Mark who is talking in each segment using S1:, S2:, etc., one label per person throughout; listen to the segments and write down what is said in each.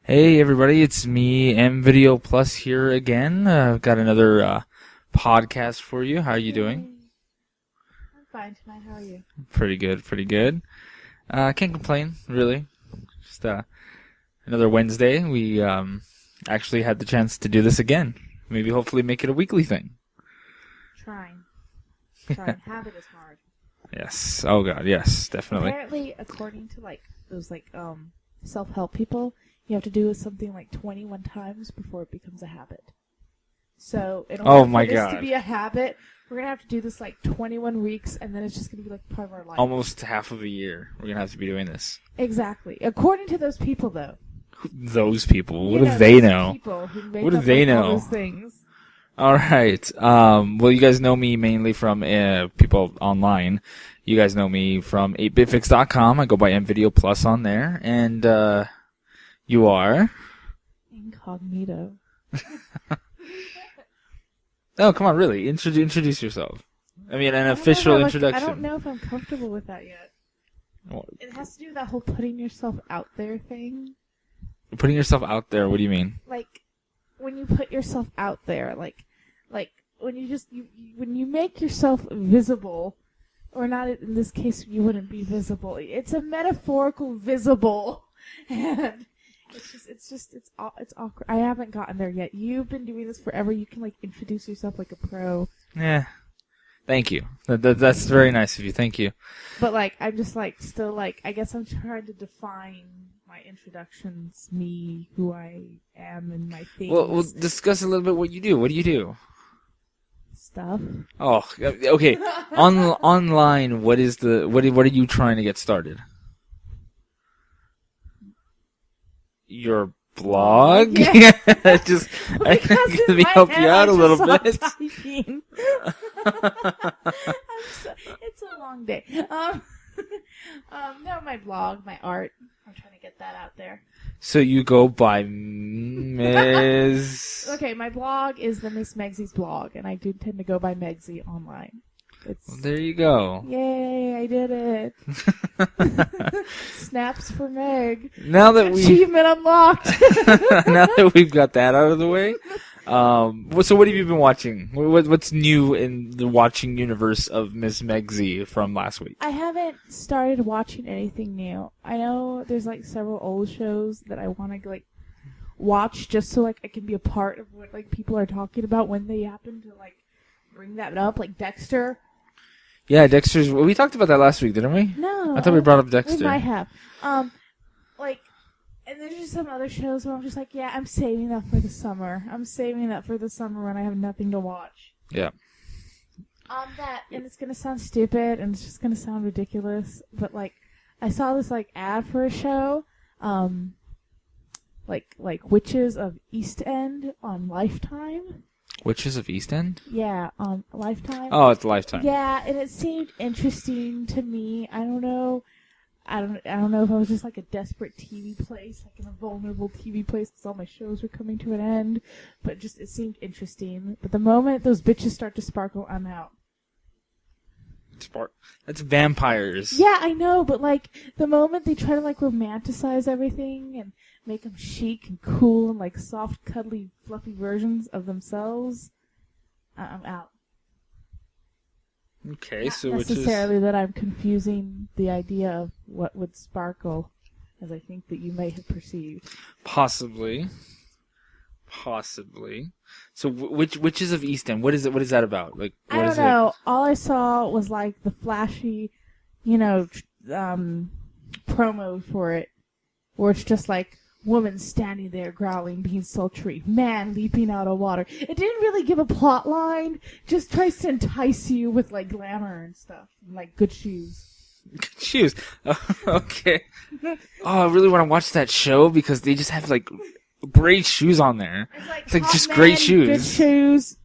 S1: Hey everybody, it's me, MVideo Plus here again. I've got another podcast for you. How are you doing?
S2: I'm fine tonight. How are you?
S1: Pretty good, pretty good. Can't complain, really. Just another Wednesday. We actually had the chance to do this again. Maybe hopefully make it a weekly thing.
S2: Trying. Habit is hard.
S1: Yes. Oh god, yes, definitely.
S2: Apparently, according to those self-help people, you have to do something 21 times before it becomes a habit. So in order for this to be a habit, we're gonna have to do this 21 weeks, and then it's just gonna be part of our life.
S1: Almost half of a year. We're gonna have to be doing this.
S2: Exactly. According to those people, though.
S1: Those people. What do they know?
S2: What do they know? All those things.
S1: All right. Well, you guys know me mainly from people online. You guys know me from 8bitfix.com. I go by MVideo Plus on there, and you are
S2: incognito.
S1: Oh, come on, really? Introduce yourself. I mean, an official introduction.
S2: I don't know if I'm comfortable with that yet. It has to do with that whole putting yourself out there thing.
S1: Putting yourself out there? What do you mean?
S2: When you put yourself out there, when when you make yourself visible, or not in this case, you wouldn't be visible. It's a metaphorical visible, and it's awkward. I haven't gotten there yet. You've been doing this forever. You can introduce yourself like a pro.
S1: Yeah. Thank you. That's very nice of you. Thank you.
S2: But I'm just still I guess I'm trying to define my introductions, me, who I am, and my things.
S1: Well, we'll discuss a little bit what you do. What do you do?
S2: Stuff.
S1: Oh, okay. Online, what are you trying to get started? Your blog?
S2: Yeah.
S1: I can help you out a little bit.
S2: It's a long day. No, my blog, my art. I'm trying to get that out there.
S1: So you go by Ms.
S2: Okay, my blog is the MizzMegzy Blog, and I do tend to go by Megzy online.
S1: Well, there you go.
S2: Yay, I did it. Snaps for Meg. Achievement unlocked.
S1: Now that we've got that out of the way. So what have you been watching? What's new in the watching universe of MizzMegzy from last week?
S2: I haven't started watching anything new. I know there's several old shows that I want to watch just so I can be a part of what people are talking about when they happen to bring that up, like Dexter.
S1: Yeah, Dexter's. We talked about that last week, didn't we?
S2: No.
S1: I thought we brought up Dexter.
S2: We might have. And there's just some other shows where I'm just yeah, I'm saving that for the summer. I'm saving that for the summer when I have nothing to watch.
S1: Yeah.
S2: And it's gonna sound stupid and it's just gonna sound ridiculous, but I saw this ad for a show, Witches of East End on Lifetime.
S1: Witches of East End?
S2: Yeah, Lifetime.
S1: Oh, it's Lifetime.
S2: Yeah, and it seemed interesting to me. I don't know. I don't know if I was just a desperate TV place, in a vulnerable TV place because all my shows were coming to an end. But it seemed interesting. But the moment those bitches start to sparkle, I'm out.
S1: That's vampires.
S2: Yeah, I know, but the moment they try to romanticize everything and make them chic and cool and soft, cuddly, fluffy versions of themselves, I'm out.
S1: Okay,
S2: Not
S1: so
S2: necessarily that I'm confusing the idea of what would sparkle, as I think that you may have perceived.
S1: Possibly. So, Witches of East End. What is it? What is that about?
S2: I don't know. All I saw was the flashy, promo for it, where it's just woman standing there growling, being sultry, man leaping out of water. It didn't really give a plot line. Just tries to entice you with glamour and stuff, and good shoes.
S1: Good shoes. Oh, okay. Oh, I really want to watch that show because they just have great shoes on there. It's just great shoes.
S2: Good shoes.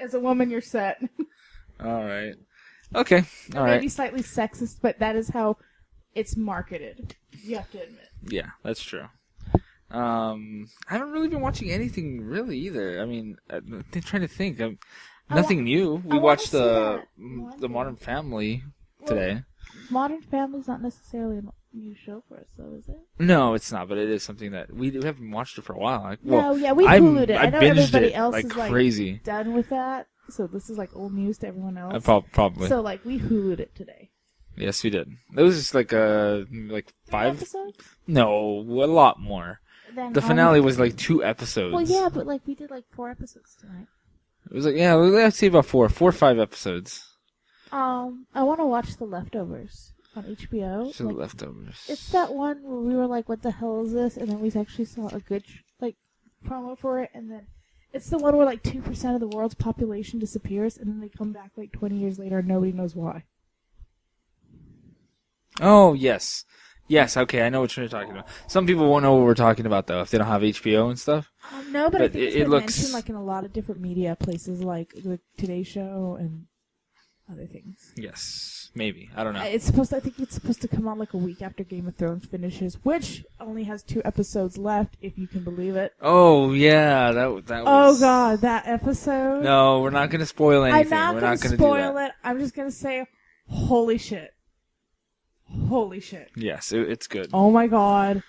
S2: As a woman, you're set.
S1: All right. Okay. All right.
S2: Maybe slightly sexist, but that is how it's marketed. You have to admit.
S1: Yeah, that's true. I haven't really been watching anything really either. I mean, I'm trying to think. Nothing new. We watched the Modern Family today.
S2: Modern Family's not necessarily new show for us, though, is it?
S1: No, it's not, but it is something that we haven't watched it for a while.
S2: We Hulu'd it. I know
S1: binged
S2: everybody
S1: it
S2: else
S1: like
S2: is
S1: crazy.
S2: like done with that, so this is like old news to everyone else.
S1: Probably.
S2: So like we Hulu'd it today.
S1: Yes, we did. It was just like 5
S2: episodes?
S1: No, a lot more.
S2: Then
S1: The finale was like 2 episodes.
S2: Well, yeah, but like we did like 4 episodes tonight.
S1: It was like let's see about 4 or 5 episodes.
S2: I want to watch The Leftovers on HBO.
S1: The Leftovers.
S2: It's that one where we were like, "What the hell is this?" And then we actually saw a good promo for it, and then it's the one where like 2% of the world's population disappears, and then they come back like 20 years later, and nobody knows why.
S1: Oh yes, okay, I know what you're talking about. Some people won't know what we're talking about though if they don't have HBO and stuff.
S2: No, but I think it's been
S1: looks
S2: mentioned like in a lot of different media places, like the Today Show and other things.
S1: Yes, maybe. I don't know.
S2: I think it's supposed to come on like a week after Game of Thrones finishes, which only has 2 episodes left, if you can believe it.
S1: Oh yeah, that was.
S2: Oh god, that episode.
S1: No, we're not going to spoil anything.
S2: I'm not going to spoil it. I'm just going to say, holy shit. Holy shit.
S1: Yes, it's good.
S2: Oh my god.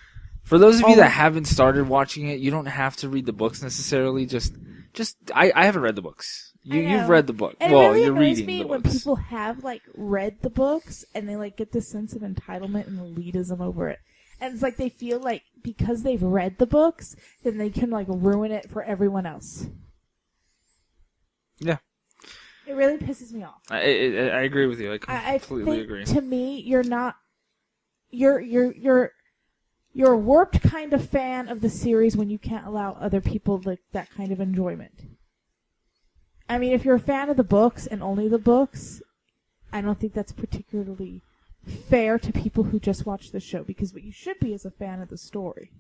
S1: For those of you that haven't started watching it, you don't have to read the books necessarily. I haven't read the books. You've read the book.
S2: And
S1: well,
S2: it really
S1: you're
S2: annoys
S1: reading
S2: me
S1: the
S2: when
S1: books.
S2: people have like read the books and they like get this sense of entitlement and elitism over it. And it's like they feel like because they've read the books, then they can like ruin it for everyone else.
S1: Yeah.
S2: It really pisses me off.
S1: I agree with you. I completely agree.
S2: To me, you're not. You're a warped kind of fan of the series when you can't allow other people that kind of enjoyment. I mean, if you're a fan of the books and only the books, I don't think that's particularly fair to people who just watch the show, because what you should be is a fan of the story.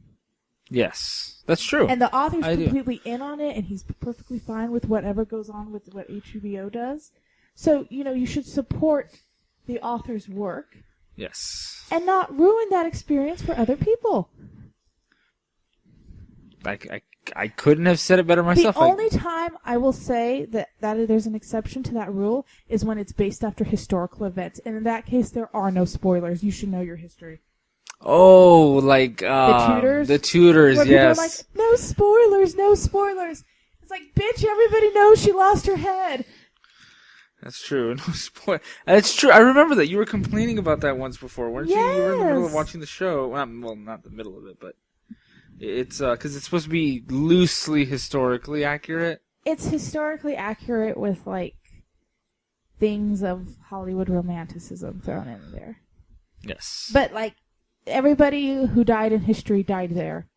S1: Yes, that's true.
S2: And the author's completely in on it, and he's perfectly fine with whatever goes on with what HBO does. So, you should support the author's work.
S1: Yes.
S2: And not ruin that experience for other people.
S1: I couldn't have said it better myself.
S2: The only time I will say that there's an exception to that rule is when it's based after historical events. And in that case, there are no spoilers. You should know your history.
S1: Oh, like
S2: the Tudors?
S1: The Tudors,
S2: where
S1: yes.
S2: People are like, no spoilers, no spoilers. It's like, bitch, everybody knows she lost her head.
S1: That's true. No spoil. That's true. I remember that. You were complaining about that once before, weren't you? You were in the middle of watching the show. Well, not the middle of it, but it's because it's supposed to be loosely historically accurate.
S2: It's historically accurate with like things of Hollywood romanticism thrown in there.
S1: Yes.
S2: But like everybody who died in history died there.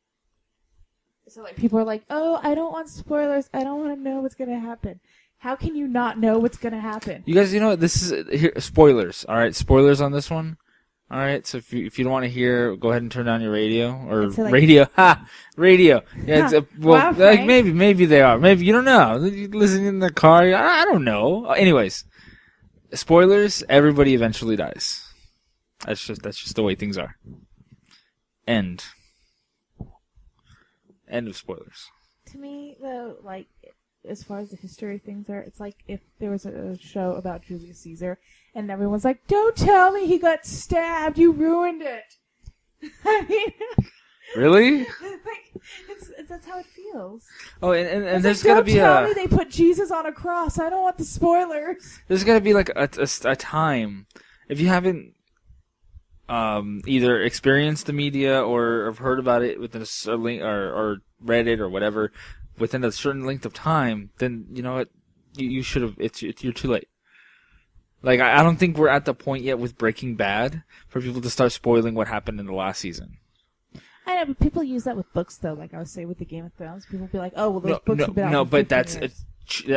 S2: So like people are like, "Oh, I don't want spoilers. I don't want to know what's going to happen." How can you not know what's going to happen?
S1: You guys, this is here, spoilers. All right, spoilers on this one. All right, so if you don't want to hear, go ahead and turn down your radio or radio. Radio. Yeah,
S2: wow,
S1: maybe they are. Maybe you don't know. You listen in the car. I don't know. Anyways, spoilers. Everybody eventually dies. That's just the way things are. End of spoilers.
S2: To me, though, like, as far as the history of things are, it's like if there was a show about Julius Caesar and everyone's like, "Don't tell me he got stabbed, you ruined it." I mean,
S1: really?
S2: Like, that's how it feels.
S1: Oh, and there's
S2: like,
S1: gotta be
S2: don't tell me they put Jesus on a cross. I don't want the spoilers.
S1: There's gotta be like a time. If you haven't either experienced the media or have heard about it within a link or read it or whatever within a certain length of time, then you know what, you should have. You're too late. Like I don't think we're at the point yet with Breaking Bad for people to start spoiling what happened in the last season.
S2: I know, but people use that with books though. Like I was saying with the Game of Thrones, people be like, "Oh, well, those books have been out."
S1: No,
S2: for
S1: but
S2: 15 years.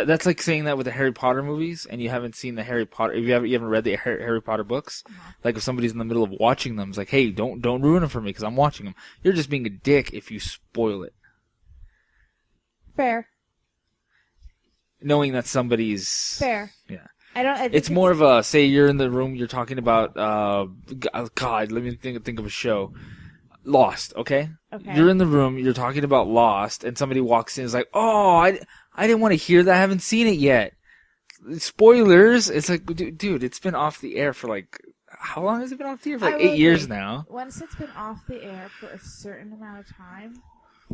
S1: that's like saying that with the Harry Potter movies, and you haven't seen the Harry Potter. If you haven't read the Harry Potter books, like if somebody's in the middle of watching them, it's like, "Hey, don't ruin it for me because I'm watching them." You're just being a dick if you spoil it.
S2: Fair.
S1: Knowing that somebody's
S2: fair.
S1: Yeah.
S2: I think
S1: it's more of a, say you're in the room, you're talking about God, let me think of a show. Lost, okay?
S2: Okay.
S1: You're in the room, you're talking about Lost, and somebody walks in and is like, "Oh, I didn't want to hear that. I haven't seen it yet." Spoilers. It's like, dude, it's been off the air for like how long has it been off the air? For
S2: I
S1: like
S2: will
S1: 8 years
S2: agree.
S1: now.
S2: Once it's been off the air for a certain amount of time,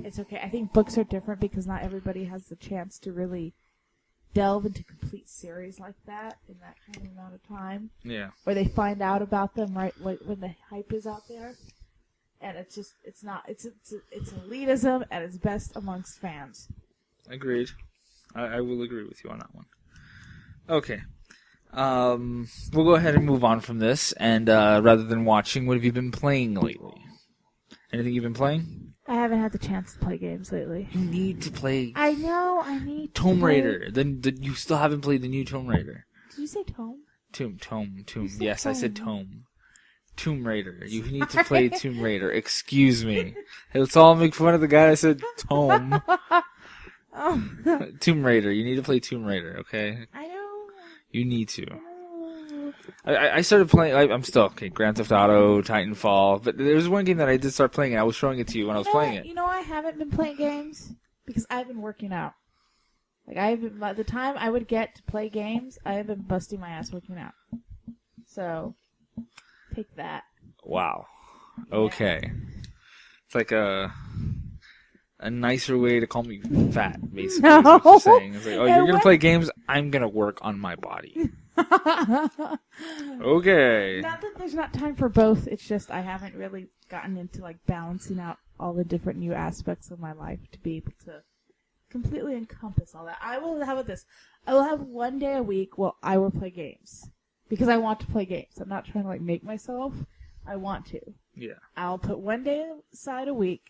S2: it's okay. I think books are different because not everybody has the chance to really delve into complete series like that in that kind of amount of time.
S1: Yeah.
S2: Or they find out about them right when the hype is out there. And it's elitism at its best amongst fans.
S1: Agreed. I will agree with you on that one. Okay. We'll go ahead and move on from this. And rather than watching, what have you been playing lately? Anything you've been playing?
S2: I haven't had the chance to play games lately.
S1: You need to play.
S2: I know. I need
S1: Tomb
S2: to
S1: Raider. Then you still haven't played the new Tomb Raider.
S2: Did you say Tome?
S1: Tomb. Yes,
S2: Tome.
S1: I said Tome. Tomb Raider. You need to play Tomb Raider. Excuse me. Let's all make fun of the guy that said Tome.
S2: Oh.
S1: Tomb Raider. You need to play Tomb Raider, okay?
S2: I know.
S1: You need to. I started playing. I'm still okay. Grand Theft Auto, Titanfall, but there was one game that I did start playing. And I was showing it to you when I was playing it.
S2: You know, I haven't been playing games because I've been working out. Like by the time I would get to play games, I have been busting my ass working out. So, take that.
S1: Wow. Okay. It's like a nicer way to call me fat, basically.
S2: No.
S1: Is what you're saying. It's like, oh,
S2: Yeah,
S1: you're gonna play games. I'm gonna work on my body. Okay.
S2: Not that there's not time for both. It's just I haven't really gotten into like balancing out all the different new aspects of my life to be able to completely encompass all that. How about this? I will have one day a week where I will play games because I want to play games. I'm not trying to like make myself. I want to.
S1: Yeah.
S2: I'll put one day aside a week,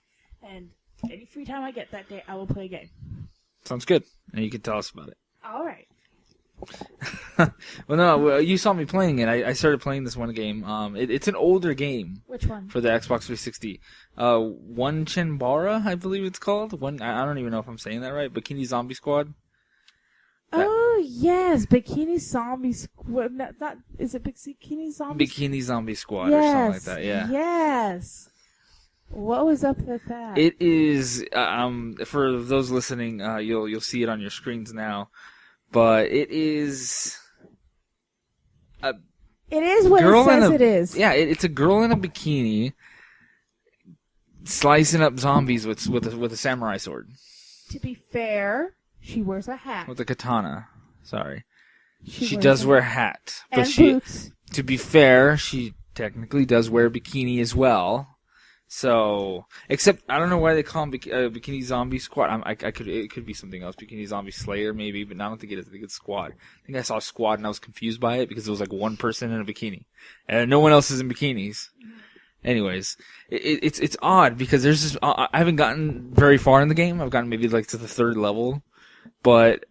S2: and any free time I get that day, I will play a game.
S1: Sounds good. And you can tell us about it.
S2: All right.
S1: Well, no, you saw me playing it. I started playing this one game. It's an older game.
S2: Which one?
S1: For the Xbox 360. One Chinbara, I believe it's called. I don't even know if I'm saying that right. Bikini Zombie Squad.
S2: Oh, yes. Bikini Zombie Squad. Is it Bikini Zombie
S1: Bikini Zombie Squad or something like that, yeah.
S2: Yes. What was up with that?
S1: It is, for those listening, you'll see it on your screens now. But it is...
S2: It is what it says it is.
S1: Yeah, it's a girl in a bikini slicing up zombies with a samurai sword.
S2: To be fair, she wears a hat.
S1: With a katana. Sorry. She
S2: wears
S1: does
S2: a
S1: wear a hat. But
S2: and boots.
S1: To be fair, she technically does wear a bikini as well. So, except I don't know why they call them Bikini Zombie Squad. It could be something else, Bikini Zombie Slayer maybe, but I don't think it is. I think it's Squad. I think I saw Squad and I was confused by it because it was like one person in a bikini, and no one else is in bikinis. Anyways, it's odd because there's this. I haven't gotten very far in the game. I've gotten maybe like to the 3rd level, but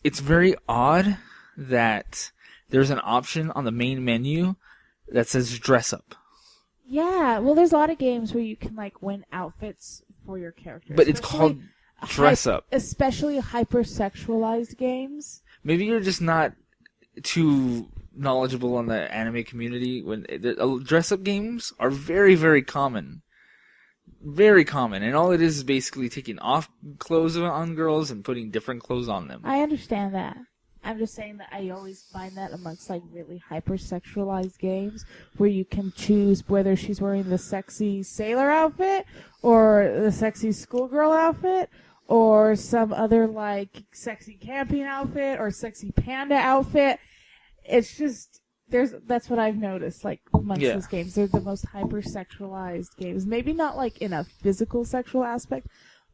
S1: it's very odd that there's an option on the main menu that says dress up.
S2: Yeah, well, there's a lot of games where you can like win outfits for your character.
S1: But it's called dress up.
S2: Especially hypersexualized games.
S1: Maybe you're just not too knowledgeable on the anime community. When dress up games are very, very common. Very common. And all it is basically taking off clothes on girls and putting different clothes on them.
S2: I understand that. I'm just saying that I always find that amongst like really hypersexualized games where you can choose whether she's wearing the sexy sailor outfit or the sexy schoolgirl outfit or some other like sexy camping outfit or sexy panda outfit. It's just that's what I've noticed like amongst those games. They're the most hypersexualized games. Maybe not like in a physical sexual aspect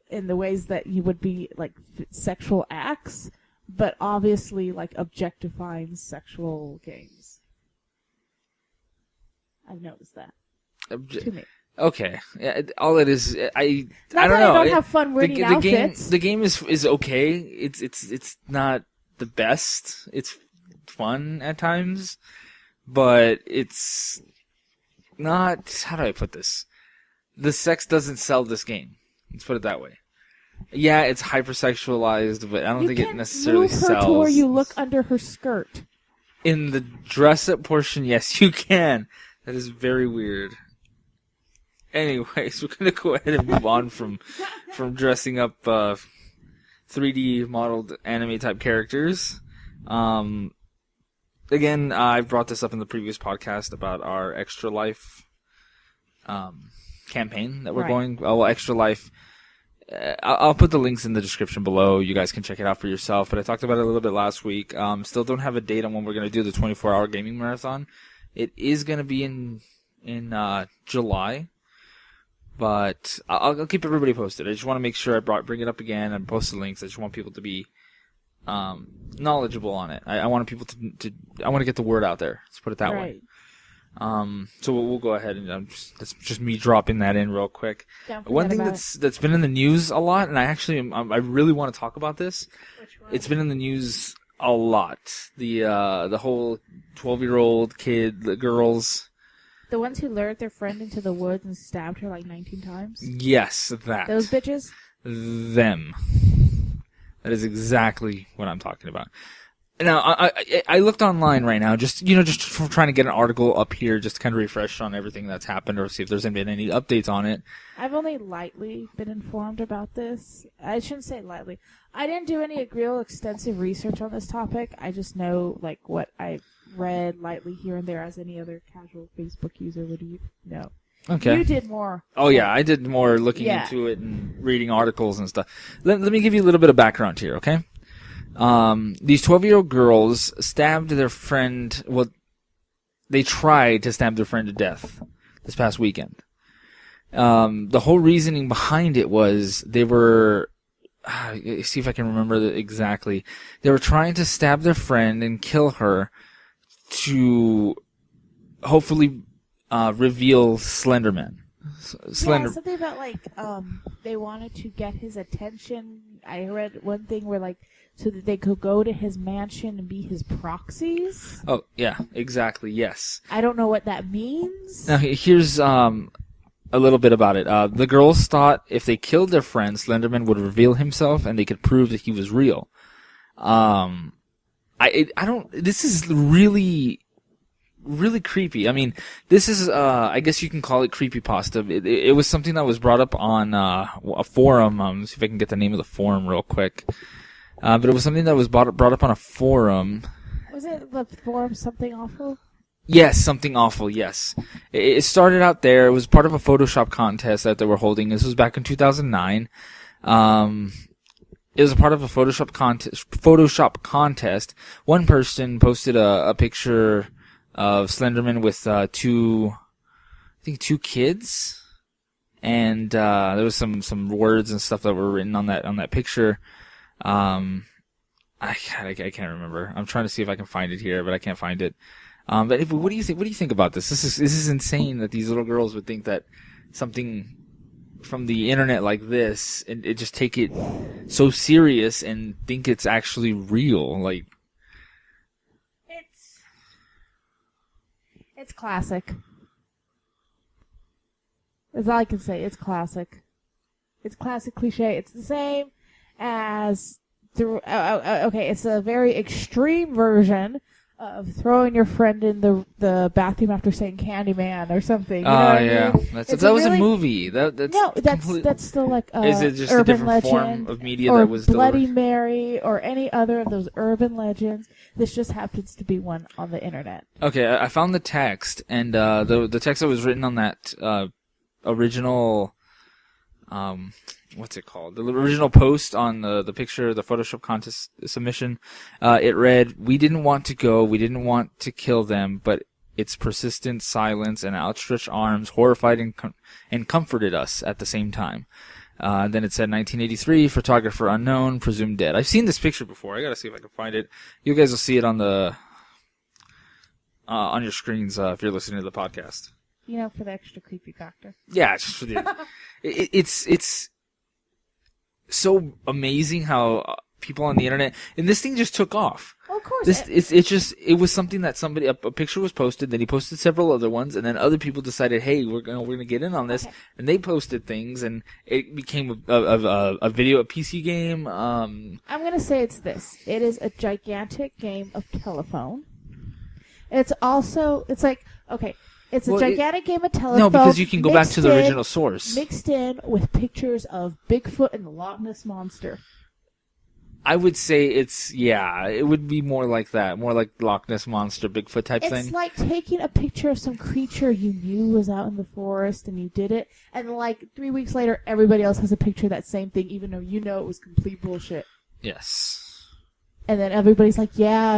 S2: in the ways that you would be like sexual acts. But obviously, like, objectifying sexual games. I've noticed that. To me.
S1: Okay. Yeah, all it is, I don't know.
S2: I don't have fun wearing outfits.
S1: The game is okay. It's not the best. It's fun at times, but it's not. How do I put this? The sex doesn't sell this game. Let's put it that way. Yeah, it's hypersexualized, but I don't think it necessarily sells. You can move her to
S2: where you look under her skirt.
S1: In the dress-up portion, yes, you can. That is very weird. Anyways, we're going to go ahead and move on from dressing up 3D modeled anime-type characters. And again, I brought this up in the previous podcast about our Extra Life campaign that we're going. Well, Extra Life. I'll put the links in the description below. You guys can check it out for yourself. But I talked about it a little bit last week. Still don't have a date on when we're going to do the 24-hour gaming marathon. It is going to be in July. But I'll keep everybody posted. I just want to make sure I bring it up again and post the links. I just want people to be knowledgeable on it. I want people to I want to get the word out there. Let's put it that way. So we'll go ahead and that's just me dropping that in real quick. One thing that's been in the news a lot, and I really want to talk about this.
S2: Which one?
S1: It's been in the news a lot. The whole 12-year-old kid, the girls.
S2: The ones who lured their friend into the woods and stabbed her like 19 times?
S1: Yes, that.
S2: Those bitches?
S1: Them. That is exactly what I'm talking about. Now, I looked online right now, just trying to get an article up here, just to kind of refresh on everything that's happened, or see if there's been any updates on it.
S2: I've only lightly been informed about this. I shouldn't say lightly. I didn't do any real extensive research on this topic. I just know like what I've read lightly here and there, as any other casual Facebook user would know.
S1: Okay.
S2: You did more.
S1: Oh yeah, I did more looking into it and reading articles and stuff. Let me give you a little bit of background here, okay? These 12-year-old girls stabbed their friend. Well, they tried to stab their friend to death this past weekend. The whole reasoning behind it was they were. See if I can remember exactly. They were trying to stab their friend and kill her to hopefully reveal Slenderman.
S2: Yeah, something about like they wanted to get his attention. I read one thing where like so that they could go to his mansion and be his proxies.
S1: Oh yeah, exactly. Yes.
S2: I don't know what that means.
S1: Now here's a little bit about it. The girls thought if they killed their friend, Slenderman would reveal himself and they could prove that he was real. I don't. This is really creepy. I mean, this is, I guess you can call it creepypasta. It was something that was brought up on a forum. See if I can get the name of the forum real quick. But it was something that was brought up on a forum.
S2: Was it the forum Something Awful?
S1: Yes, Something Awful, yes. It started out there. It was part of a Photoshop contest that they were holding. This was back in 2009. It was a part of a Photoshop contest. One person posted a picture of Slenderman with two kids, and there was some words and stuff that were written on that picture. I can't remember. I'm trying to see if I can find it here, but I can't find it. But what do you think? What do you think about this? This is insane that these little girls would think that something from the internet like this, and it just take it so serious and think it's actually real. Like,
S2: it's classic. That's all I can say. It's classic. It's classic cliche. It's the same as okay. It's a very extreme version of throwing your friend in the bathroom after saying Candyman or something. You know what
S1: yeah.
S2: I mean?
S1: That was a movie.
S2: That's still like
S1: is it just
S2: urban
S1: a different
S2: legend,
S1: form of media
S2: or
S1: that was
S2: Bloody Mary or any other of those urban legends? This just happens to be one on the internet.
S1: Okay, I found the text, and the text that was written on that original what's it called? The original post on the picture, the Photoshop contest submission, it read, "We didn't want to go, we didn't want to kill them, but its persistent silence and outstretched arms horrified and comforted us at the same time." Then it said 1983, photographer unknown, presumed dead. I've seen this picture before. I gotta see if I can find it. You guys will see it on your screens if you're listening to the podcast.
S2: You know, for the extra creepy factor.
S1: Yeah, just for the. It's so amazing how people on the internet, and this thing just took off.
S2: Well, of course.
S1: It was something that somebody, a picture was posted, then he posted several other ones, and then other people decided, hey, we're gonna get in on this, and they posted things, and it became a video, a PC game. I'm
S2: gonna say it's this. It is a gigantic game of telephone. It's also, it's like, okay, it's a gigantic game of telephone.
S1: No, because you can go back to the original source.
S2: Mixed in with pictures of Bigfoot and the Loch Ness Monster.
S1: I would say it would be more like that. More like Loch Ness Monster, Bigfoot type thing.
S2: It's like taking a picture of some creature you knew was out in the forest and you did it, and like 3 weeks later, everybody else has a picture of that same thing, even though you know it was complete bullshit.
S1: Yes.
S2: And then everybody's like, yeah,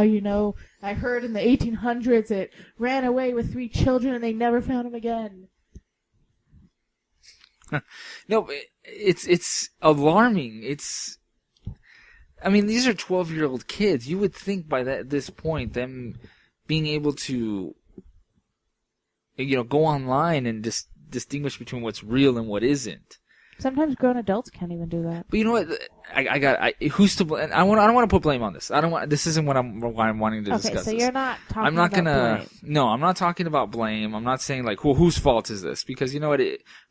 S2: I heard in the 1800s it ran away with 3 children and they never found him again.
S1: No, it's alarming. I mean, these are 12-year-old kids. You would think by this point, them being able to, go online and distinguish between what's real and what isn't.
S2: Sometimes grown adults can't even do that.
S1: But you know what? Who's to blame? I don't want to put blame on this. This isn't what I'm wanting to discuss.
S2: Okay, so
S1: this.
S2: you're not talking about blame.
S1: No, I'm not talking about blame. I'm not saying like, whose fault is this? Because you know what?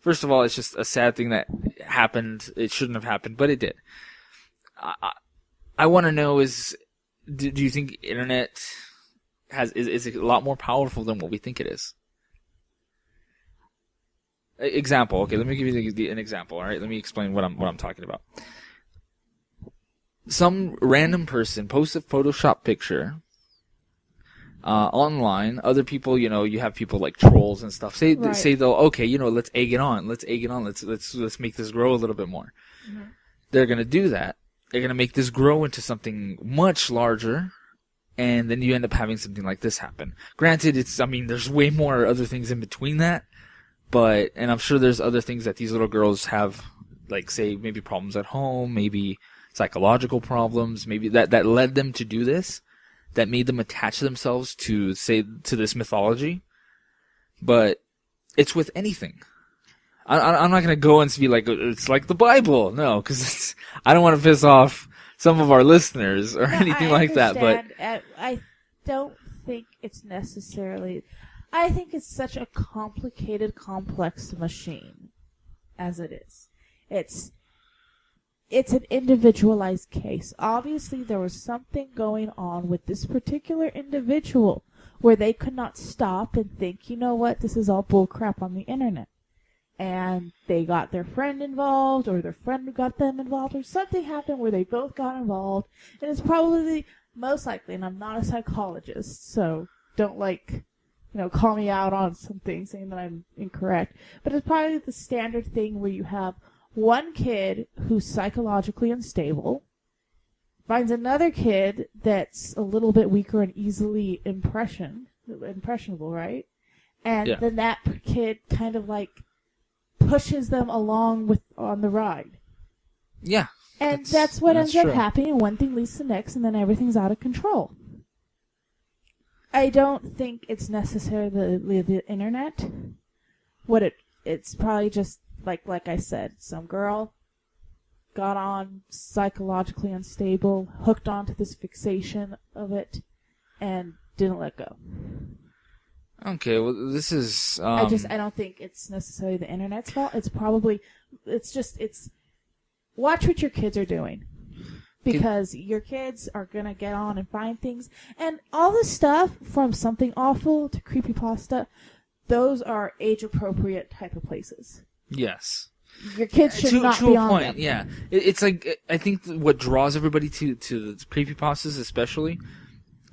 S1: First of all, it's just a sad thing that happened. It shouldn't have happened, but it did. I want to know do you think internet is a lot more powerful than what we think it is? Example. Okay, let me give you an example. All right, let me explain what I'm talking about. Some random person posts a Photoshop picture online. Other people, you have people like trolls and stuff. Say they'll let's egg it on. Let's make this grow a little bit more. Mm-hmm. They're gonna do that. They're gonna make this grow into something much larger, and then you end up having something like this happen. Granted, there's way more other things in between that. And I'm sure there's other things that these little girls have, like, say, maybe problems at home, maybe psychological problems, maybe that led them to do this, that made them attach themselves to this mythology. But it's with anything. I'm not going to go and be like, it's like the Bible. No, because I don't want to piss off some of our listeners or anything like that. But
S2: I don't think it's necessarily... I think it's such a complicated, complex machine as it is. It's an individualized case. Obviously, there was something going on with this particular individual where they could not stop and think, you know what, this is all bullcrap on the internet. And they got their friend involved, or their friend got them involved, or something happened where they both got involved. And it's probably most likely, and I'm not a psychologist, so don't call me out on something saying that I'm incorrect. But it's probably the standard thing where you have one kid who's psychologically unstable, finds another kid that's a little bit weaker and easily impressionable, right? And then that kid kind of like pushes them along on the ride.
S1: Yeah.
S2: And that's what ends up happening. One thing leads to the next, and then everything's out of control. I don't think it's necessarily the internet. It's probably just like I said, some girl got on, psychologically unstable, hooked onto this fixation of it, and didn't let go.
S1: Okay, well, this is...
S2: I don't think it's necessarily the internet's fault. It's watch what your kids are doing. Because your kids are going to get on and find things. And all this stuff, from Something Awful to Creepypasta, those are age-appropriate type of places.
S1: Yes.
S2: Your kids should not be on them.
S1: Yeah. It's like, I think what draws everybody to the creepypastas especially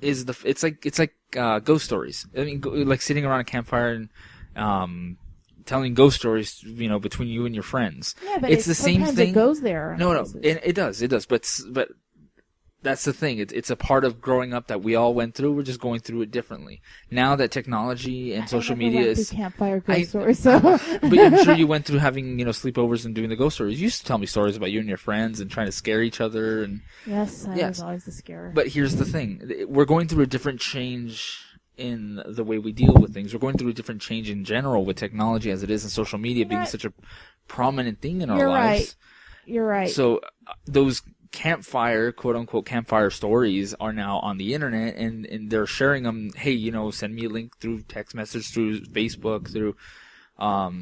S1: is it's like ghost stories. I mean, like sitting around a campfire and telling ghost stories, between you and your friends.
S2: Yeah, but
S1: it's the same thing.
S2: It goes there.
S1: No, it does. But that's the thing. It's a part of growing up that we all went through. We're just going through it differently. Now that technology and social media is
S2: campfire ghost stories. So.
S1: But I'm sure you went through having sleepovers and doing the ghost stories. You used to tell me stories about you and your friends and trying to scare each other. And
S2: yes, I was always the scarer.
S1: But here's the thing: we're going through a different change in the way we deal with things. We're going through a different change in general with technology as it is, and social media being such a prominent thing in our lives.
S2: You're right.
S1: So those campfire, quote unquote, campfire stories are now on the internet, and they're sharing them. Hey, send me a link through text message, through Facebook, through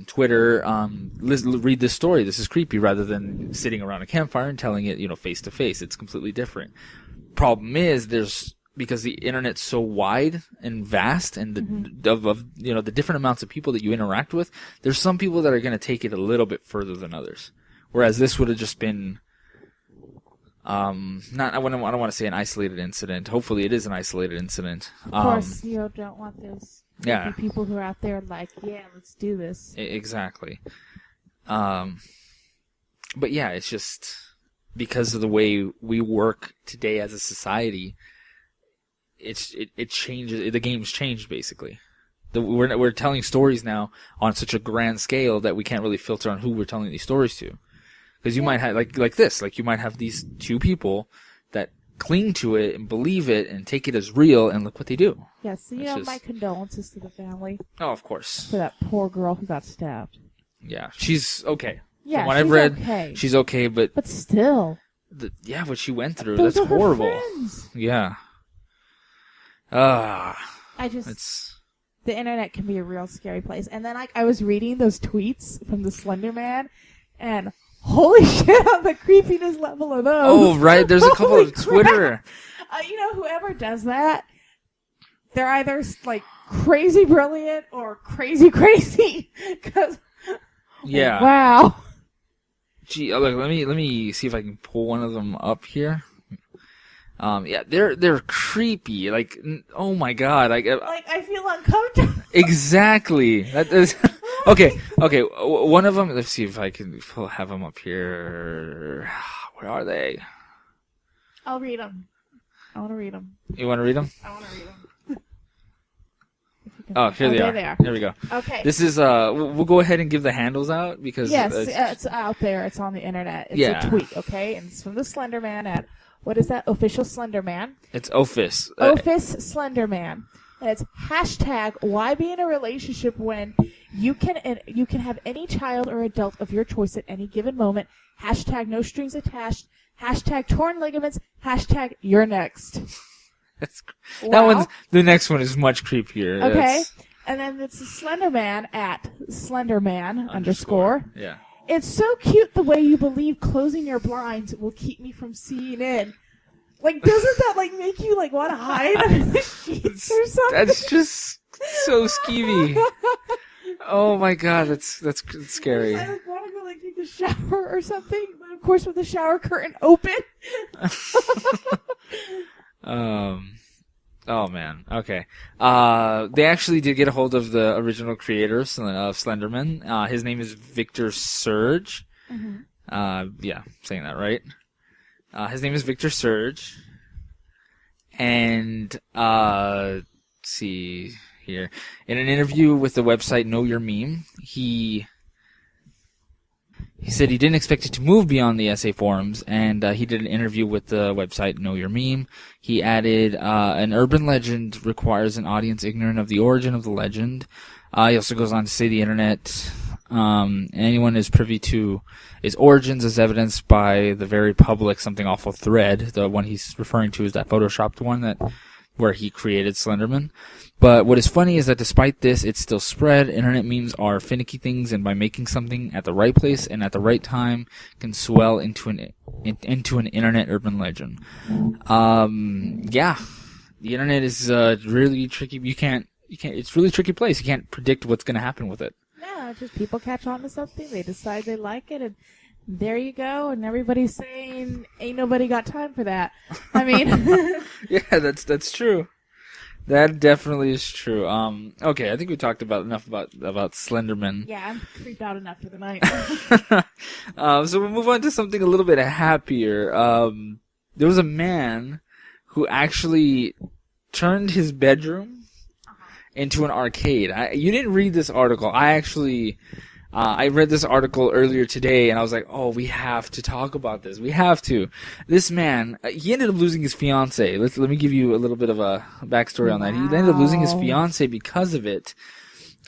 S1: Twitter. Read this story. This is creepy, rather than sitting around a campfire and telling it, face to face. It's completely different. Problem is, because the internet's so wide and vast, and the different amounts of people that you interact with, there's some people that are going to take it a little bit further than others. Whereas this would have just been I don't want to say an isolated incident. Hopefully it is an isolated incident.
S2: Of course, you don't want those
S1: Yeah.
S2: people who are out there like, yeah, let's do this.
S1: Exactly. But yeah, it's just because of the way we work today as a society, it changes. The game's changed basically. We're telling stories now on such a grand scale that we can't really filter on who we're telling these stories to. Because you might have like this, like you might have these two people that cling to it and believe it and take it as real, and look what they do.
S2: Yes, my condolences to the family.
S1: Oh, of course.
S2: For that poor girl who got stabbed.
S1: Yeah, she's okay.
S2: Yeah,
S1: From what I've read, she's okay, but
S2: still,
S1: what she went through,
S2: those
S1: that's
S2: are her
S1: horrible.
S2: friends.
S1: Yeah. The
S2: internet can be a real scary place. And then I was reading those tweets from the Slenderman, and holy shit on the creepiness level of those.
S1: Oh, right. There's a couple of Twitter.
S2: Whoever does that, they're either like crazy brilliant or crazy crazy.
S1: Yeah.
S2: Wow.
S1: Gee, look, let me see if I can pull one of them up here. Yeah, they're creepy. Like, oh my god, I
S2: feel uncomfortable.
S1: Exactly. That is okay. One of them. Let's see if I can have them up here. Where are they?
S2: I'll read them. I want to read them.
S1: You want to read them?
S2: I want to read them.
S1: Oh, here they are. Here we go.
S2: Okay.
S1: This is we'll go ahead and give the handles out because
S2: it's out there. It's on the internet. It's a tweet, okay? And it's from the Slenderman at what is that? Official Slenderman.
S1: It's Office.
S2: Office Slenderman. And it's hashtag why be in a relationship when you can have any child or adult of your choice at any given moment. Hashtag no strings attached. Hashtag torn ligaments. Hashtag you're next.
S1: Wow. The next one is much creepier.
S2: Okay. And then it's Slenderman at Slenderman _.
S1: Yeah.
S2: It's so cute the way you believe closing your blinds will keep me from seeing in. Like, doesn't that make you want to hide under the sheets or something?
S1: That's just so skeevy. Oh my god, that's scary.
S2: I want to go take a shower or something, but of course with the shower curtain open.
S1: Oh man. Okay. They actually did get a hold of the original creator of Slenderman. His name is Victor Surge. Mm-hmm. Yeah, saying that right. His name is Victor Surge. And let's see here. In an interview with the website Know Your Meme, he said he didn't expect it to move beyond the essay forums, and he did an interview with the website Know Your Meme. He added, an urban legend requires an audience ignorant of the origin of the legend. He also goes on to say the internet, anyone is privy to its origins as evidenced by the very public Something Awful thread. The one he's referring to is that photoshopped one where he created Slenderman. But what is funny is that despite this, it's still spread. Internet memes are finicky things, and by making something at the right place and at the right time, can swell into an internet urban legend. Yeah, the internet is really tricky. You can't. It's a really tricky place. You can't predict what's going to happen with it.
S2: No, just people catch on to something, they decide they like it, and there you go. And everybody's saying, "Ain't nobody got time for that." I mean,
S1: yeah, that's true. That definitely is true. Okay, I think we talked enough about Slenderman.
S2: Yeah, I'm creeped out enough for the night.
S1: So we'll move on to something a little bit happier. There was a man who actually turned his bedroom into an arcade. You didn't read this article. I read this article earlier today, and I was like, oh, we have to talk about this. We have to. This man, he ended up losing his fiancée. Let me give you a little bit of a backstory on that. He ended up losing his fiancée because of it.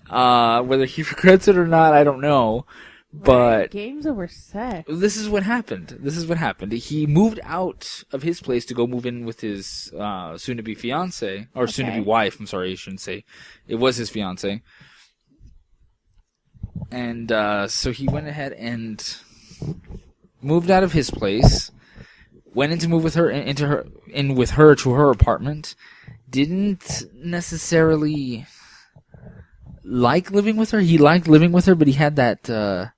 S1: Whether he regrets it or not, I don't know. But
S2: game's over set.
S1: This is what happened. He moved out of his place to go move in with his soon-to-be fiancée, or soon-to-be wife. I'm sorry, I shouldn't say. It was his fiancée. And so he went ahead and moved out of his place, went in to move with her to her apartment. Didn't necessarily like living with her. He liked living with her, but he had that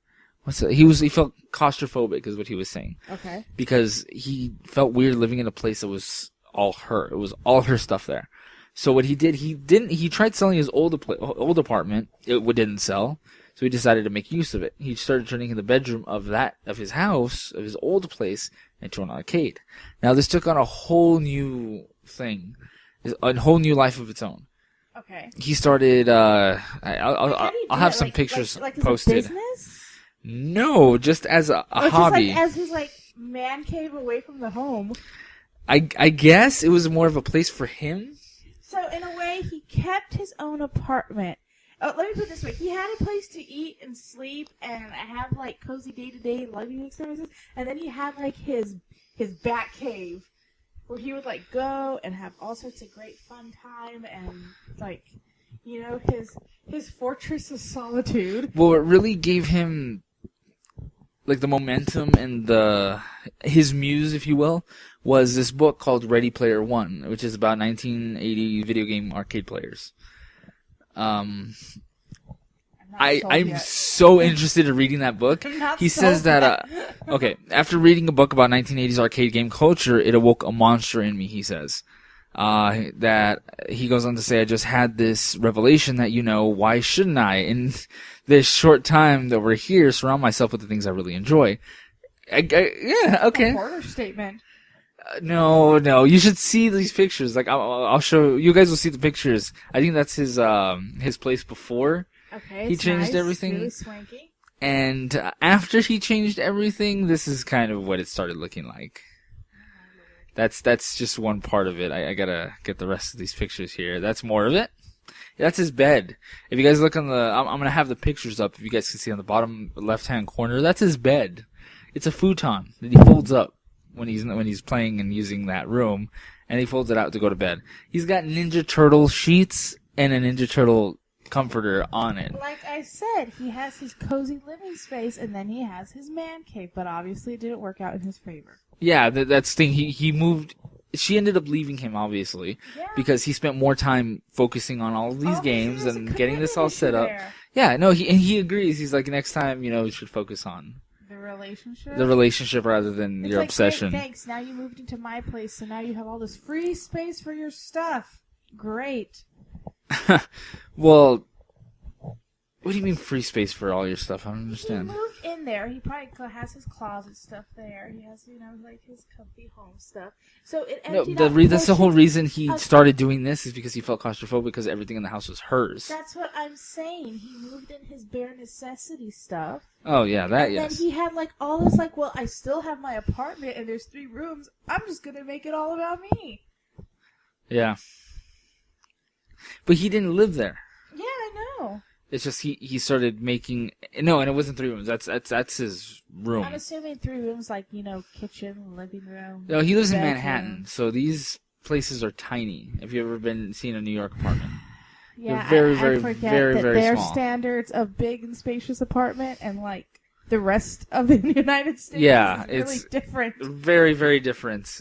S1: He felt claustrophobic, is what he was saying,
S2: Okay.
S1: because he felt weird living in a place that was all her. It was all her stuff there. So what he did, he tried selling his old apartment. It didn't sell. So he decided to make use of it. He started turning the bedroom of his house, of his old place, into an arcade. Now this took on a whole new thing, a whole new life of its own.
S2: Okay.
S1: He started. I'll have some pictures
S2: like
S1: posted.
S2: As a business?
S1: No, just as a hobby.
S2: Just as his man cave away from the home.
S1: I guess it was more of a place for him.
S2: So in a way, he kept his own apartment. Oh, let me put it this way: he had a place to eat and sleep, and have cozy day-to-day living experiences. And then he had his bat cave, where he would go and have all sorts of great fun time, and his fortress of solitude.
S1: Well, it really gave him the momentum and his muse, if you will, was this book called Ready Player One, which is about 1980 video game arcade players. I'm so interested in reading that book. He says that, okay, after reading a book about 1980s arcade game culture, it awoke a monster in me, he says. That he goes on to say, I just had this revelation that, why shouldn't I, in this short time that we're here, surround myself with the things I really enjoy? Yeah, okay.
S2: A border statement.
S1: No, you should see these pictures. I'll show you guys. Will see the pictures. I think that's his place before.
S2: Okay,
S1: he changed
S2: nice,
S1: everything.
S2: really swanky.
S1: And after he changed everything, this is kind of what it started looking like. That's just one part of it. I gotta get the rest of these pictures here. That's more of it. That's his bed. If you guys look on I'm gonna have the pictures up. If you guys can see on the bottom left-hand corner, that's his bed. It's a futon that he folds up when he's playing and using that room, and he folds it out to go to bed. He's got Ninja Turtle sheets and a Ninja Turtle comforter on it.
S2: Like I said, he has his cozy living space, and then he has his man cave, but obviously it didn't work out in his favor.
S1: Yeah, that's the thing. He moved. She ended up leaving him, obviously, because he spent more time focusing on all of these games and getting this all set up. Yeah, no, he agrees. He's like, next time, we should focus on the relationship rather than your obsession.
S2: Thanks. Now you moved into my place, so now you have all this free space for your stuff. Great.
S1: Well, what do you mean free space for all your stuff? I don't understand.
S2: He moved in there. He probably has his closet stuff there. He has, his comfy home stuff. So it emptied out.
S1: That's the whole reason he started doing this is because he felt claustrophobic because everything in the house was hers.
S2: That's what I'm saying. He moved in his bare necessity stuff.
S1: Oh, yeah, yes.
S2: And then he had, all this, well, I still have my apartment and there's 3 rooms. I'm just going to make it all about me.
S1: Yeah. But he didn't live there.
S2: Yeah, I know.
S1: It's just he started making and it wasn't 3 rooms. That's his room.
S2: I'm assuming 3 rooms, kitchen, living room.
S1: No, he lives in Manhattan, so these places are tiny. Have you ever seen a New York apartment?
S2: Yeah,
S1: they're
S2: I forget that
S1: very
S2: their
S1: small.
S2: Standards of big and spacious apartment and the rest of the United States.
S1: Yeah,
S2: is really different.
S1: Very, very different.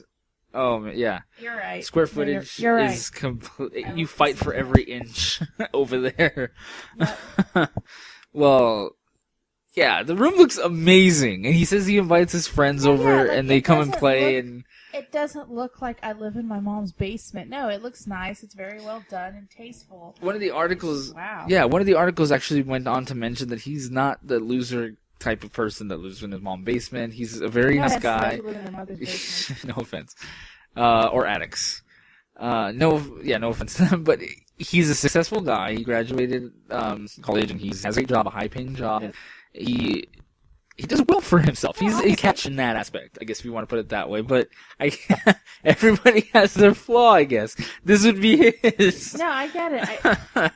S1: Oh, yeah.
S2: You're right.
S1: Square footage
S2: you're right.
S1: is complete. You fight for every inch over there.
S2: Yep.
S1: Well, yeah, the room looks amazing, and he says he invites his friends over, and they come and play.
S2: It doesn't look like I live in my mom's basement. No, it looks nice. It's very well done and tasteful.
S1: One of the articles,
S2: wow.
S1: Yeah, one of the articles actually went on to mention that he's not the loser type of person that lives in his mom's basement. He's a very nice guy. No offense. Or addicts. No offense to them, but he's a successful guy. He graduated college and he has a job, a high-paying job. He does well for himself. He's catching that aspect, I guess, if you want to put it that way. But everybody has their flaw, I guess. This would be his.
S2: No, I get it.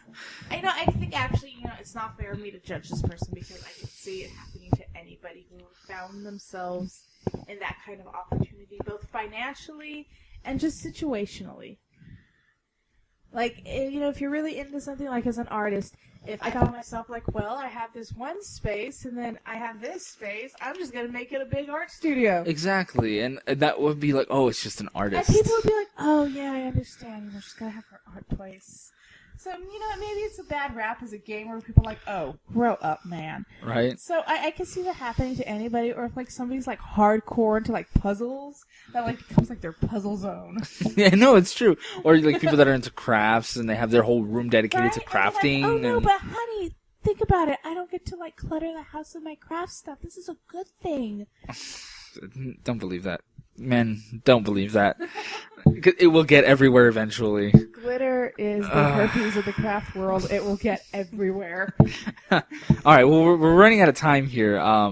S2: I think actually, it's not fair of me to judge this person because I can see it happening to anybody who found themselves in that kind of opportunity, both financially and just situationally. If you're really into something, as an artist, if I found myself I have this one space and then I have this space, I'm just going to make it a big art studio.
S1: Exactly, and that would be it's just an artist.
S2: And people would be like, oh, yeah, I understand. She's got to have her art place. So, maybe it's a bad rap as a game where people are like, oh, grow up, man.
S1: Right?
S2: So I can see that happening to anybody, or if, like, somebody's, like, hardcore into, like, puzzles, that, like, becomes, like, their puzzle zone.
S1: Yeah, no, it's true. Or, like, people that are into crafts and they have their whole room dedicated to crafting.
S2: Like, oh, no, but honey, think about it. I don't get to, like, clutter the house with my craft stuff. This is a good thing.
S1: Don't believe that. Men, don't believe that. It will get everywhere eventually.
S2: Glitter is the herpes of the craft world. It will get everywhere.
S1: All right, well, we're running out of time here. I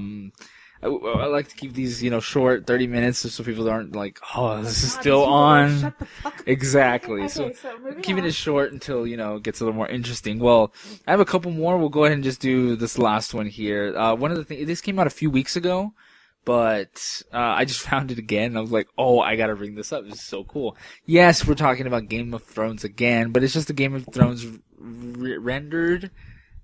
S1: like to keep these, short, 30 minutes, just so people aren't like, oh, this is still on.
S2: Shut the fuck up.
S1: Exactly.
S2: Okay,
S1: so keeping
S2: on.
S1: it short until, it gets a little more interesting. Well, I have a couple more. We'll go ahead and just do this last one here. One of the things, this came out a few weeks ago. But I just found it again, and I was like, oh, I gotta bring this up. This is so cool. Yes, we're talking about Game of Thrones again, but it's just a Game of Thrones rendered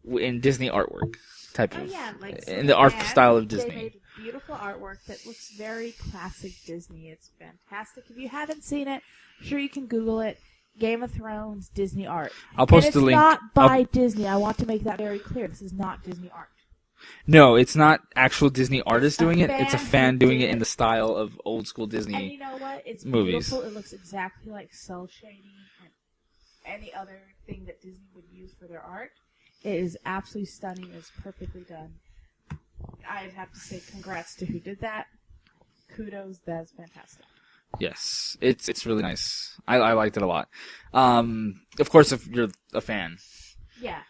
S1: in Disney artwork type of,
S2: like,
S1: in the art style of Disney.
S2: They made beautiful artwork that looks very classic Disney. It's fantastic. If you haven't seen it, I'm sure you can Google it. Game of Thrones Disney art.
S1: I'll post the link.
S2: It's not by Disney. I want to make that very clear. This is not Disney art.
S1: No, it's not actual Disney artists doing it. It's a fan doing it in the style of old school Disney
S2: And you know what? It's
S1: movies.
S2: Beautiful. It looks exactly like cell shading and any other thing that Disney would use for their art. It is absolutely stunning. It's perfectly done. I'd have to say congrats to who did that. Kudos. That's fantastic.
S1: Yes, it's really nice. I liked it a lot. Of course, if you're a fan.
S2: Yeah.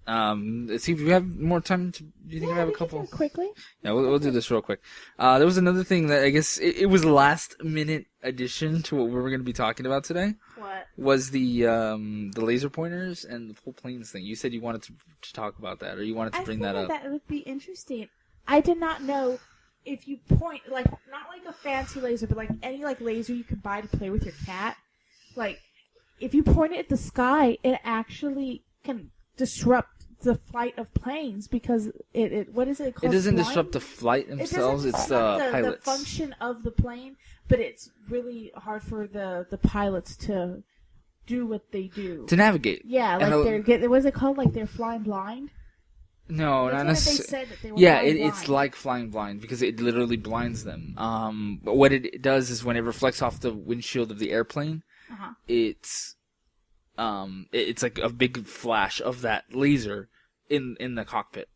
S1: Let's see if we have more time. Do you think we have a couple?
S2: Quickly.
S1: Yeah, we'll do this real quick. There was another thing that I guess it was a last minute addition to what we were going to be talking about today.
S2: What?
S1: Was the laser pointers and the full planes thing? You said you wanted to talk about that, or you wanted to bring that up.
S2: That would be interesting. I did not know if you point, like, not like a fancy laser, but like any like laser you could buy to play with your cat. Like, if you point it at the sky, it actually can disrupt the flight of planes because it what is it called?
S1: It doesn't
S2: flying?
S1: disrupt the flight themselves. It's the pilots.
S2: The function of the plane, but it's really hard for the pilots to do what they do.
S1: To navigate.
S2: Yeah, like what's it called? Like they're flying blind?
S1: No,
S2: That's
S1: not
S2: what
S1: necessarily.
S2: they said that they were
S1: Yeah,
S2: flying
S1: it's
S2: blind.
S1: like flying blind because it literally blinds them. But what it does is when it reflects off the windshield of the airplane, it's like a big flash of that laser in the cockpit.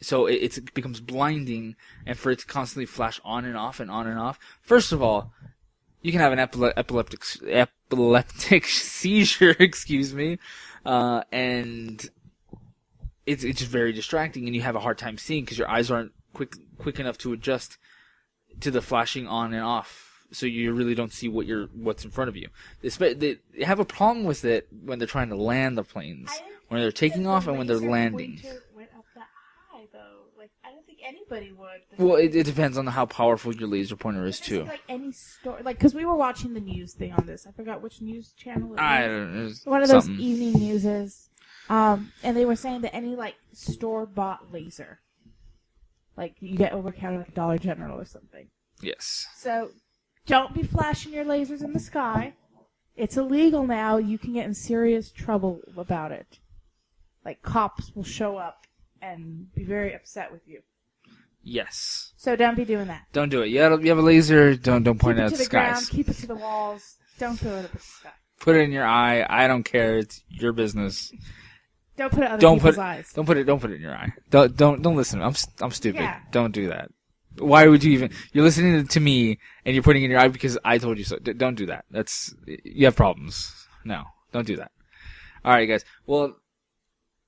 S1: So it becomes blinding, and for it to constantly flash on and off and on and off. First of all, you can have an epileptic seizure, excuse me, and it's just very distracting, and you have a hard time seeing because your eyes aren't quick enough to adjust to the flashing on and off. So you really don't see what's in front of you. They have a problem with it when they're trying to land the planes, when they're taking off and when they're landing.
S2: Went up that high, though. Like, I don't think anybody would.
S1: Well, it depends on how powerful your laser pointer is too.
S2: Like any story, like because we were watching the news thing on this. I forgot which news channel it was.
S1: I don't know.
S2: One of those evening newses, and they were saying that any like store-bought laser, like you get over counter like Dollar General or something.
S1: Yes.
S2: So. Don't be flashing your lasers in the sky. It's illegal now. You can get in serious trouble about it. Like, cops will show up and be very upset with you.
S1: Yes.
S2: So don't be doing that.
S1: Don't do it. You have a laser, don't point it at the skies.
S2: Ground, keep it to the walls. Don't throw it up at the sky.
S1: Put it in your eye. I don't care. It's your business.
S2: Don't put it in other people's eyes.
S1: Don't put it in your eye. Don't listen. I'm stupid.
S2: Yeah.
S1: Don't do that. Why would you even? You're listening to me and you're putting it in your eye because I told you so. Don't do that. You have problems. No, don't do that. All right, guys. Well,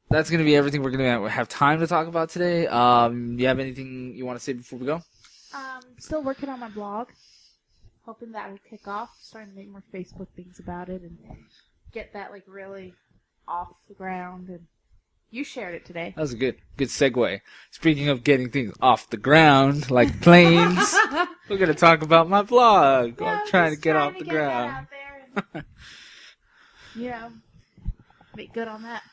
S1: that's gonna be everything we're gonna have time to talk about today. You have anything you want to say before we go?
S2: Still working on my blog. Hoping that will kick off. Starting to make more Facebook things about it and get that like really off the ground. And you shared it today.
S1: That was a good segue. Speaking of getting things off the ground, like planes, we're going to talk about my blog.
S2: Yeah,
S1: I'm trying to get off the ground.
S2: That out there and, make good on that.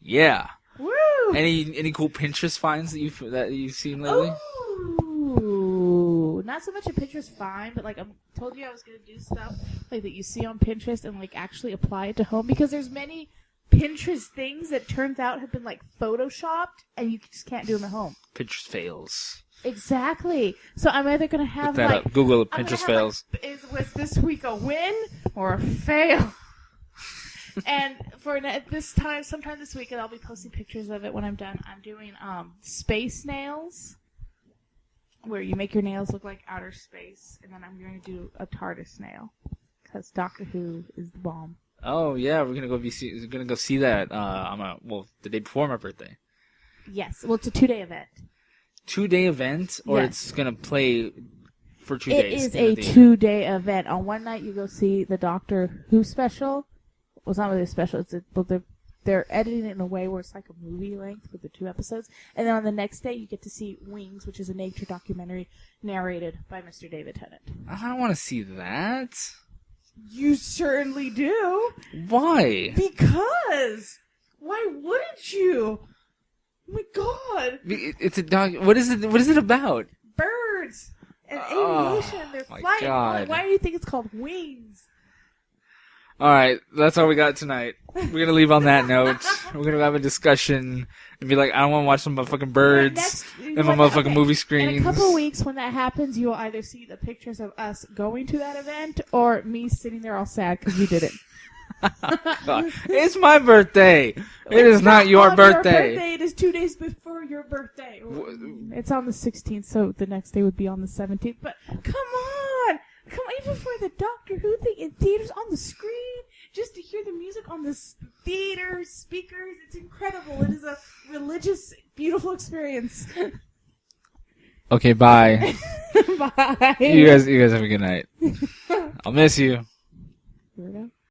S1: Yeah.
S2: Woo!
S1: Any cool Pinterest finds that you've seen lately?
S2: Ooh, Not so much a Pinterest find, but like I told you I was gonna do stuff like that you see on Pinterest and like actually apply it to home, because there's many Pinterest things that turns out have been like photoshopped and you just can't do them at home.
S1: Pinterest fails.
S2: Exactly. So I'm either gonna have
S1: Look that
S2: like
S1: up. Google it, Pinterest fails.
S2: Was this week a win or a fail? And for sometime this week, and I'll be posting pictures of it when I'm done. I'm doing space nails, where you make your nails look like outer space, and then I'm going to do a TARDIS nail, because Doctor Who is the bomb.
S1: Oh yeah, we're gonna go see that the day before my birthday.
S2: Yes, well, it's a 2-day event. 2-day
S1: event, or
S2: yes.
S1: It's gonna play for 2 days.
S2: It is a 2-day event. On one night, you go see the Doctor Who special. Well, it's not really a special. They're editing it in a way where it's like a movie length with the 2 episodes. And then on the next day, you get to see Wings, which is a nature documentary narrated by Mr. David Tennant.
S1: I don't want to see that.
S2: You certainly do.
S1: Why?
S2: Because. Why wouldn't you? Oh my God.
S1: It's a dog. What is it? What is it about?
S2: Birds and aviation. They're flying.
S1: God.
S2: Why do you think it's called Wings?
S1: All right, that's all we got tonight. We're gonna leave on that note. We're gonna have a discussion and be like, I don't want to watch some motherfucking birds and my motherfucking movie screens.
S2: In a couple of weeks, when that happens, you will either see the pictures of us going to that event or me sitting there all sad because you did it.
S1: God. It's my birthday. It is not your birthday.
S2: It is 2 days before your birthday. It's on the 16th, so the next day would be on the 17th. But come on. Come on, even for the Doctor Who thing in theaters on the screen, just to hear the music on the theater speakers, it's incredible. It is a religious, beautiful experience.
S1: Okay, bye.
S2: Bye.
S1: You guys have a good night. I'll miss you.
S2: Here we go.